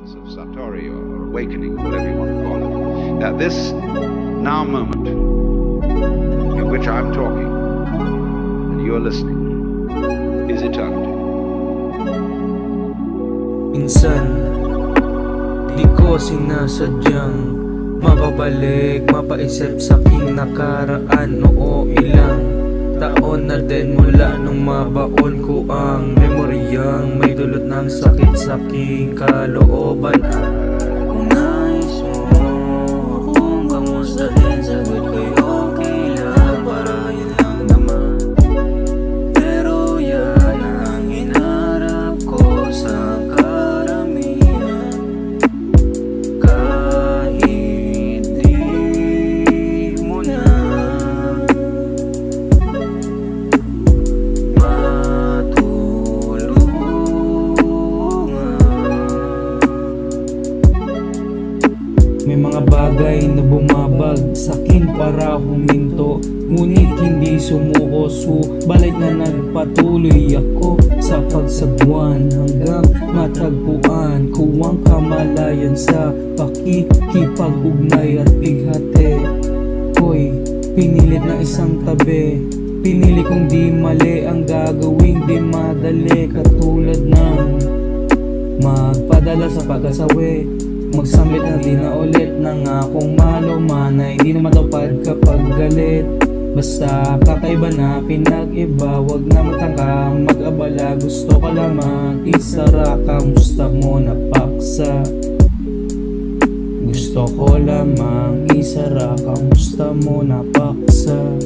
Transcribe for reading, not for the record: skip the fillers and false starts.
process of Satori or awakening, whatever you want to call it, that this now moment in which I'm talking and you're listening is eternity. Minsan, di ko sinasadyang mababalik, mapaisip sa aking nakaraan. Oo, ilang taon na din mula nung mabaon ko ang memoryang may dulot ng sakit sa aking kalooban. Kung nais mo akong kamustahin, sagot ko'y okay lang, para yun lang naman. Pero yan ang hinarap ko sa karamihan. Kahit di mo na may mga bagay na bumabag sa'kin para huminto, ngunit hindi sumuko. Subalit na nagpatuloy ako sa pagsagwan hanggang matagpuan ko ang kamalayan sa pakikipag-ugnay at bighati. Ko'y pinilit na isang tabi, pinili kong di mali ang gagawing di madali, katulad ng magpadala sa pag-asawi, magsamit na di na ulit ng akong malumanay. Di na matupad kapag galit, basta kakaiba na pinag-iba. Wag na magtangka, mag-abala, gusto ko lamang isara. Kamusta mo na paksa? Gusto ko lamang isara, kamusta mo na paksa?